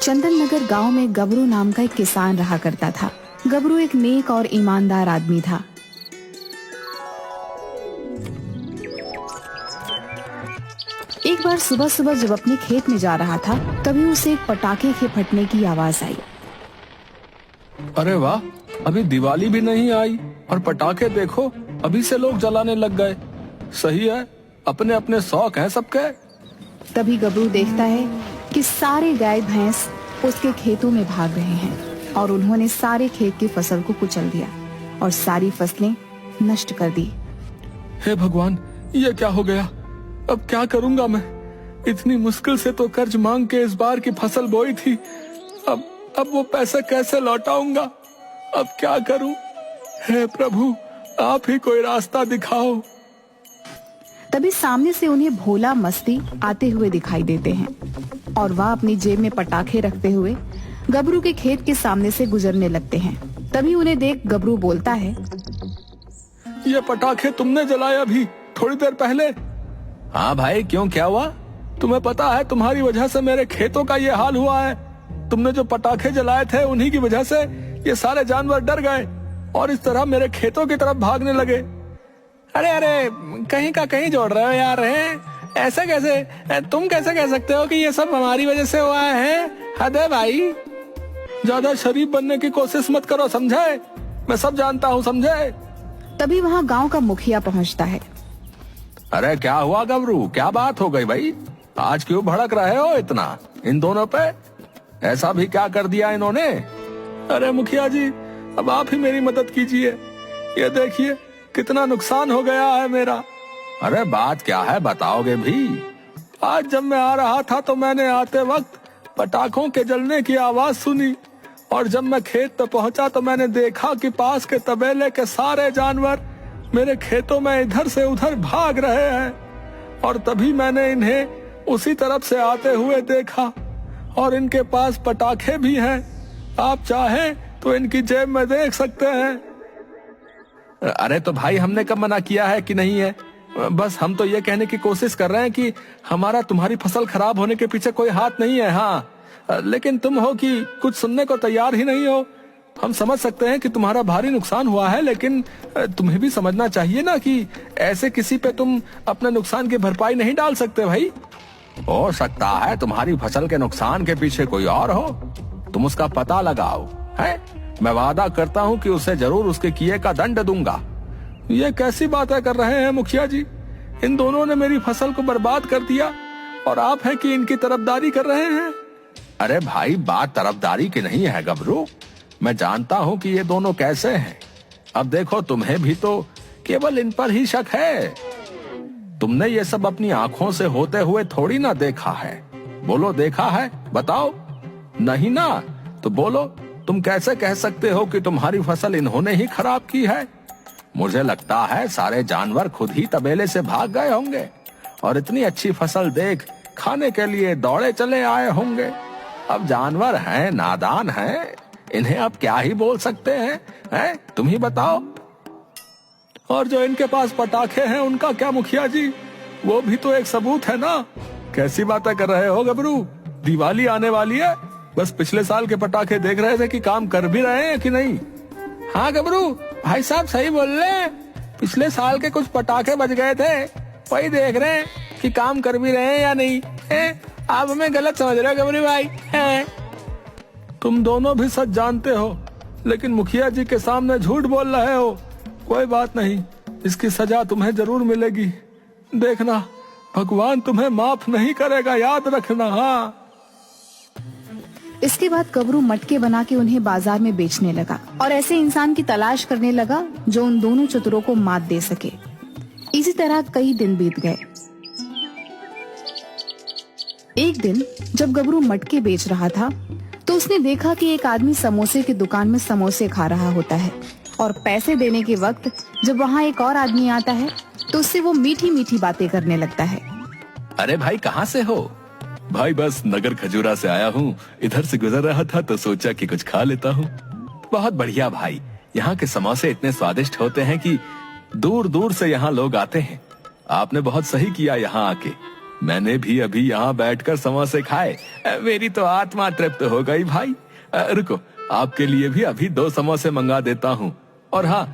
चंदन नगर गांव में गबरू नाम का एक किसान रहा करता था। गबरू एक नेक और ईमानदार आदमी था। एक बार सुबह सुबह जब अपने खेत में जा रहा था, तभी उसे एक पटाखे के फटने की आवाज आई। अरे वाह, अभी दिवाली भी नहीं आई और पटाखे देखो अभी से लोग जलाने लग गए। सही है, अपने अपने शौक हैं सबके। तभी गबरू देखता है कि सारे गाय भैंस उसके खेतों में भाग रहे हैं और उन्होंने सारे खेत की फसल को कुचल दिया और सारी फसलें नष्ट कर दी। हे भगवान, ये क्या हो गया? अब क्या करूंगा मैं? इतनी मुश्किल से तो कर्ज मांग के इस बार की फसल बोई थी। अब वो पैसे कैसे लौटाऊंगा? अब क्या करूं? हे प्रभु, आप ही कोई रास्ता दिखाओ। तभी सामने से उन्हें भोला मस्ती आते हुए दिखाई देते हैं और वह अपनी जेब में पटाखे रखते हुए गबरू के खेत के सामने से गुजरने लगते हैं। तभी उन्हें देख गबरू बोलता है, ये पटाखे तुमने जलाए अभी थोड़ी देर पहले? हाँ भाई, क्यों, क्या हुआ? तुम्हें पता है तुम्हारी वजह से मेरे खेतों का ये हाल हुआ है। तुमने जो पटाखे जलाए थे उन्हीं की वजह से ये सारे जानवर डर गए और इस तरह मेरे खेतों की तरफ भागने लगे। अरे अरे, कहीं का कहीं जोड़ रहे हो यार। ऐसा कैसे? तुम कैसे कह सकते हो कि ये सब हमारी वजह से हुआ है? हद है भाई। ज्यादा शरीफ बनने की कोशिश मत करो, समझे? मैं सब जानता हूँ, समझे? तभी वहाँ गांव का मुखिया पहुँचता है। अरे क्या हुआ गबरू, क्या बात हो गई भाई? आज क्यों भड़क रहे हो इतना इन दोनों पे? ऐसा भी क्या कर दिया इन्होंने? अरे मुखिया जी, अब आप ही मेरी मदद कीजिए। ये देखिए कितना नुकसान हो गया है मेरा। अरे बात क्या है, बताओगे भी? आज जब मैं आ रहा था तो मैंने आते वक्त पटाखों के जलने की आवाज सुनी और जब मैं खेत पे पहुंचा तो मैंने देखा कि पास के तबेले के सारे जानवर मेरे खेतों में इधर से उधर भाग रहे हैं और तभी मैंने इन्हें उसी तरफ से आते हुए देखा और इनके पास पटाखे भी हैं। आप चाहें तो इनकी जेब में देख सकते हैं। अरे तो भाई, हमने कब मना किया है कि नहीं है? बस हम तो ये कहने की कोशिश कर रहे हैं कि हमारा तुम्हारी फसल खराब होने के पीछे कोई हाथ नहीं है। हाँ, लेकिन तुम हो कि कुछ सुनने को तैयार ही नहीं हो। हम समझ सकते हैं कि तुम्हारा भारी नुकसान हुआ है, लेकिन तुम्हें भी समझना चाहिए ना कि ऐसे किसी पे तुम अपने नुकसान की भरपाई नहीं डाल सकते भाई। हो सकता है तुम्हारी फसल के नुकसान के पीछे कोई और हो, तुम उसका पता लगाओ। है, मैं वादा करता हूँ कि उसे जरूर उसके किए का दंड दूंगा। ये कैसी बातें कर रहे हैं मुखिया जी? इन दोनों ने मेरी फसल को बर्बाद कर दिया और आप हैं कि इनकी तरफदारी कर रहे हैं। अरे भाई, बात तरफदारी की नहीं है गबरू। मैं जानता हूँ कि ये दोनों कैसे हैं। अब देखो, तुम्हें भी तो केवल इन पर ही शक है। तुमने ये सब अपनी आंखों से होते हुए थोड़ी ना देखा है। बोलो, देखा है? बताओ। नहीं ना? तो बोलो, तुम कैसे कह सकते हो कि तुम्हारी फसल इन्होंने ही खराब की है? मुझे लगता है सारे जानवर खुद ही तबेले से भाग गए होंगे और इतनी अच्छी फसल देख खाने के लिए दौड़े चले आए होंगे। अब जानवर हैं, नादान हैं, इन्हें आप क्या ही बोल सकते हैं? तुम ही बताओ। और जो इनके पास पटाखे हैं उनका क्या मुखिया जी? वो भी तो एक सबूत है ना। कैसी बातें कर रहे हो गबरू? दिवाली आने वाली है, बस पिछले साल के पटाखे देख रहे थे कि काम कर भी रहे हैं कि नहीं। हाँ गबरू, भाई साहब सही बोल रहे हैं। पिछले साल के कुछ पटाखे बच गए थे, वही देख रहे हैं कि काम कर भी रहे हैं या नहीं। आप हमें गलत समझ रहे हो गबरू भाई। तुम दोनों भी सच जानते हो, लेकिन मुखिया जी के सामने झूठ बोल रहे हो। कोई बात नहीं, इसकी सजा तुम्हें जरूर मिलेगी। देखना, भगवान तुम्हें माफ नहीं करेगा, याद रखना। हाँ। इसके बाद गबरू मटके बना के उन्हें बाजार में बेचने लगा और ऐसे इंसान की तलाश करने लगा जो उन दोनों चतुरों को मात दे सके। इसी तरह कई दिन बीत गए। एक दिन जब गबरू मटके बेच रहा था तो उसने देखा कि एक आदमी समोसे की दुकान में समोसे खा रहा होता है और पैसे देने के वक्त जब वहाँ एक और आदमी आता है तो उससे वो मीठी मीठी बातें करने लगता है। अरे भाई, कहाँ से हो? भाई बस नगर खजूरा से आया हूँ, इधर से गुजर रहा था तो सोचा कि कुछ खा लेता हूँ। बहुत बढ़िया भाई, यहाँ के समोसे इतने स्वादिष्ट होते हैं कि दूर दूर से यहाँ लोग आते हैं। आपने बहुत सही किया यहाँ आके। मैंने भी अभी यहाँ बैठकर समोसे खाए। मेरी तो आत्मा तृप्त हो गई भाई। रुको, आपके लिए भी अभी 2 समोसे मंगा देता हूँ। और हाँ,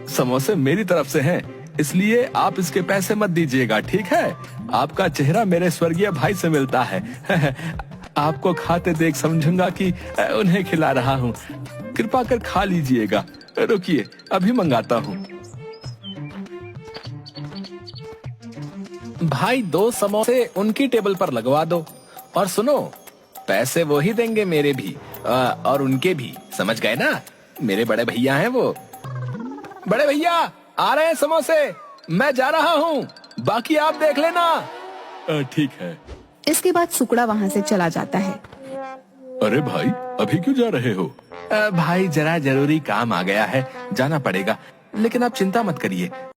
समोसे मेरी तरफ से हैं, इसलिए आप इसके पैसे मत दीजिएगा, ठीक है? आपका चेहरा मेरे स्वर्गीय भाई से मिलता है। आपको खाते देख समझूंगा कि उन्हें खिला रहा हूँ। कृपा कर खा लीजिएगा। रुकिए, अभी मंगाता हूँ। भाई 2 समोसे उनकी टेबल पर लगवा दो। और सुनो, पैसे वो ही देंगे, मेरे भी और उनके भी, समझ गए ना? मेरे बड़े भैया हैं वो। बड़े भैया आ रहे हैं समोसे, मैं जा रहा हूँ, बाकी आप देख लेना। ठीक है। इसके बाद सुकड़ा वहाँ से चला जाता है। अरे भाई, अभी क्यों जा रहे हो? भाई जरा जरूरी काम आ गया है, जाना पड़ेगा, लेकिन आप चिंता मत करिए,